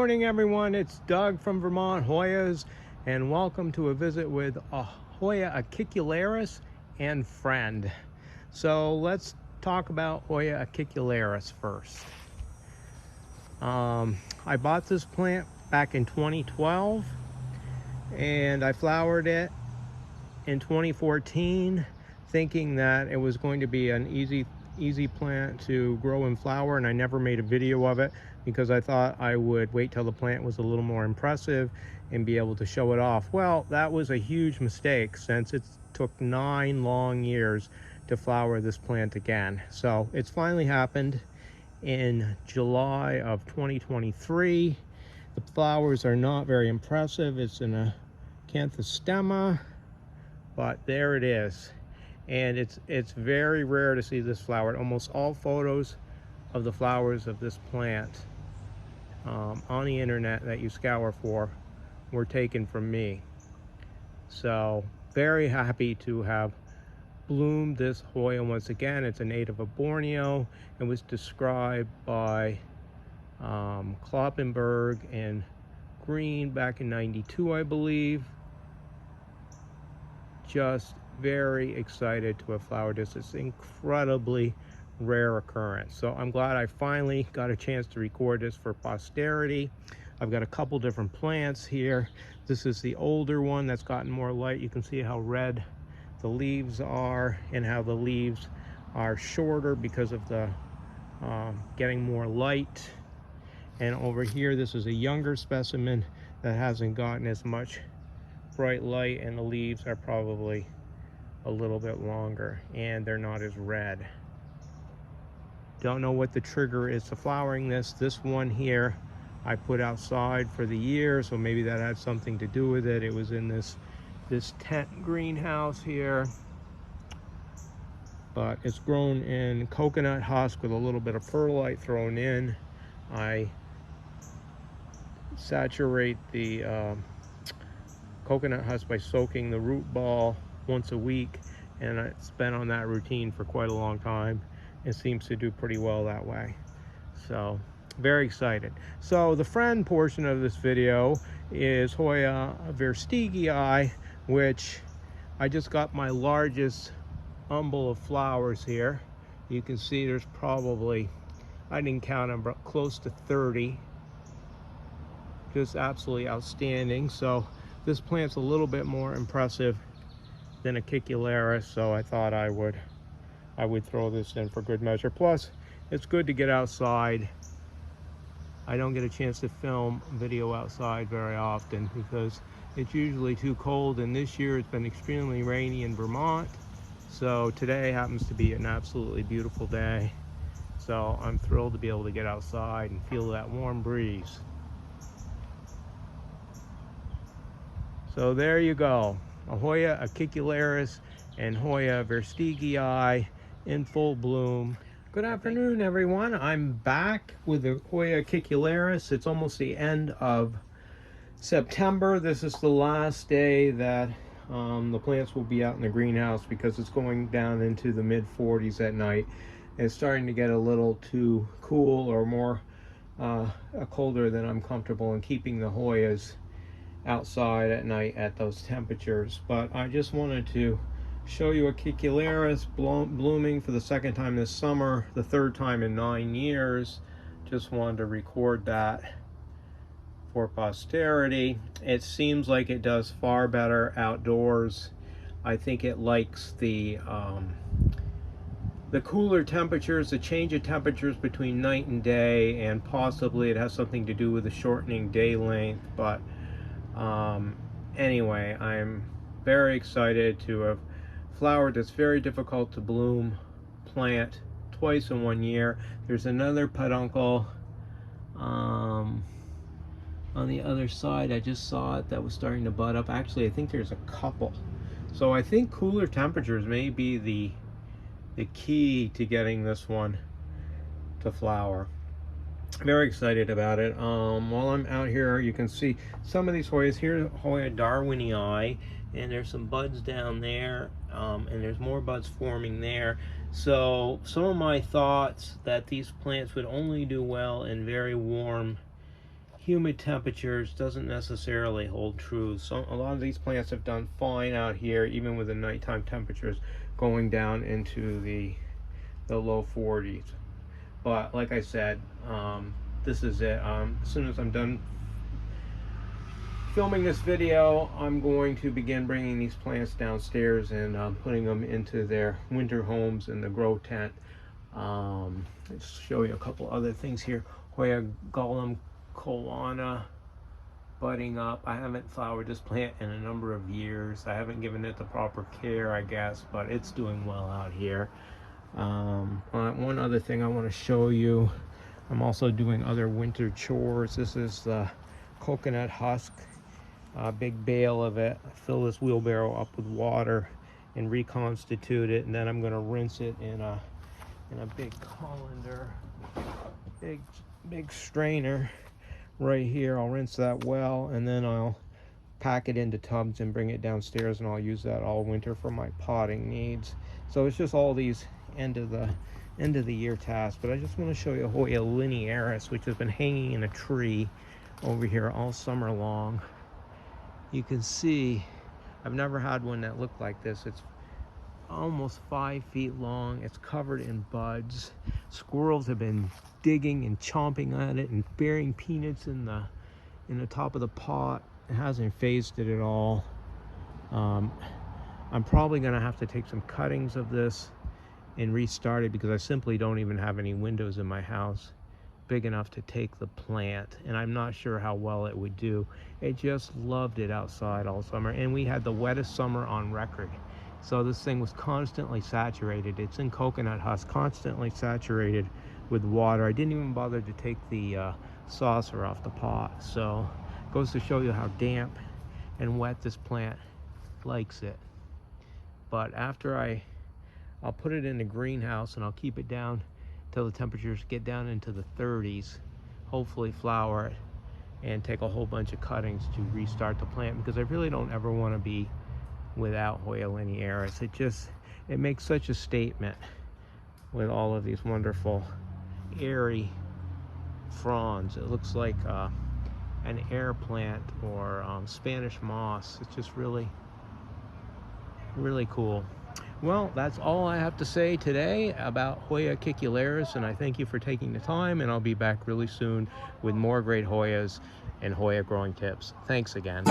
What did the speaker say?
morning, everyone. It's Doug from Vermont Hoyas, and welcome to a visit with a Hoya acicularis and friend. So let's talk about Hoya acicularis first. I bought this plant back in 2012, and I flowered it in 2014, thinking that it was going to be an easy plant to grow and flower, and I never made a video of it because I thought I would wait till the plant was a little more impressive and be able to show it off. Well, that was a huge mistake, since it took 9 long years to flower this plant again. So it's finally happened in July of 2023. The flowers are not very impressive. It's in a canthostemma, but there it is. And it's very rare to see this flowered. Almost all photos of the flowers of this plant on the internet that you scour for were taken from me. So very happy to have bloomed this Hoya once again. It's a native of Borneo. It was described by Kloppenberg and Green back in '92, I believe. Just very excited to have flowered this. It's incredibly rare occurrence. So I'm glad I finally got a chance to record this for posterity. I've got a couple different plants here. This is the older one that's gotten more light. You can see how red the leaves are and how the leaves are shorter because of the getting more light. And over here, this is a younger specimen that hasn't gotten as much bright light, and the leaves are probably a little bit longer and they're not as red. Don't know what the trigger is to flowering this. This one here I put outside for the year, so maybe that had something to do with it. It was in this tent greenhouse here, but it's grown in coconut husk with a little bit of perlite thrown in. I saturate the coconut husk by soaking the root ball once a week, and it's been on that routine for quite a long time. It seems to do pretty well that way. So very excited. So the friend portion of this video is Hoya verstegiai, which I just got my largest umbel of flowers here. You can see there's probably, I didn't count them, but close to 30. Just absolutely outstanding. So this plant's a little bit more impressive than acicularis, so I thought I would throw this in for good measure. Plus, it's good to get outside. I don't get a chance to film video outside very often because it's usually too cold, and this year it's been extremely rainy in Vermont. So today happens to be an absolutely beautiful day. So I'm thrilled to be able to get outside and feel that warm breeze. So there you go. A Hoya acicularis and Hoya verstegiai in full bloom. Good afternoon, everyone. I'm back with the Hoya acicularis. It's almost the end of September. This is the last day that the plants will be out in the greenhouse because it's going down into the mid-40s at night. It's starting to get a little too cool, or more colder than I'm comfortable in keeping the Hoyas outside at night at those temperatures. But I just wanted to show you acicularis blooming for the second time this summer, the third time in 9 years. Just wanted to record that for posterity. It seems like it does far better outdoors. I think it likes the cooler temperatures, the change of temperatures between night and day, and possibly it has something to do with the shortening day length. But anyway, I'm very excited to have flowered this very difficult to bloom plant twice in 1 year. There's another peduncle on the other side. I just saw it, that was starting to bud up. Actually, I think there's a couple. So I think cooler temperatures may be the key to getting this one to flower. Very excited about it. While I'm out here, you can see some of these Hoyas. Here's Hoya darwinii, and there's some buds down there, and there's more buds forming there. So some of my thoughts that these plants would only do well in very warm, humid temperatures doesn't necessarily hold true. So a lot of these plants have done fine out here, even with the nighttime temperatures going down into the low 40s. But like I said, this is it. As soon as I'm done filming this video, I'm going to begin bringing these plants downstairs and putting them into their winter homes in the grow tent. Let's show you a couple other things here. Hoya Golem Colana budding up. I haven't flowered this plant in a number of years. I haven't given it the proper care, I guess, but it's doing well out here. One other thing I want to show you, I'm also doing other winter chores. This is the coconut husk, a big bale of it. I fill this wheelbarrow up with water and reconstitute it, and then I'm going to rinse it in a big colander, big strainer right here. I'll rinse that well, and then I'll pack it into tubs and bring it downstairs, and I'll use that all winter for my potting needs. So it's just all these end of the year tasks. But I just want to show you Hoya linearis, which has been hanging in a tree over here all summer long. You can see I've never had one that looked like this. It's almost 5 feet long. It's covered in buds. Squirrels have been digging and chomping at it and burying peanuts in the top of the pot. It hasn't phased it at all. I'm probably gonna have to take some cuttings of this and restart it, because I simply don't even have any windows in my house big enough to take the plant, and I'm not sure how well it would do. It just loved it outside all summer, and we had the wettest summer on record. So this thing was constantly saturated. It's in coconut husk, constantly saturated with water. I didn't even bother to take the saucer off the pot. So it goes to show you how damp and wet this plant likes it. But after I'll put it in the greenhouse, and I'll keep it down till the temperatures get down into the 30s, hopefully flower it and take a whole bunch of cuttings to restart the plant, because I really don't ever want to be without Hoya linearis. It makes such a statement with all of these wonderful airy fronds. It looks like an air plant or Spanish moss. It's just really cool. Well, that's all I have to say today about Hoya kikularis, and I thank you for taking the time, and I'll be back really soon with more great Hoyas and Hoya growing tips. Thanks again.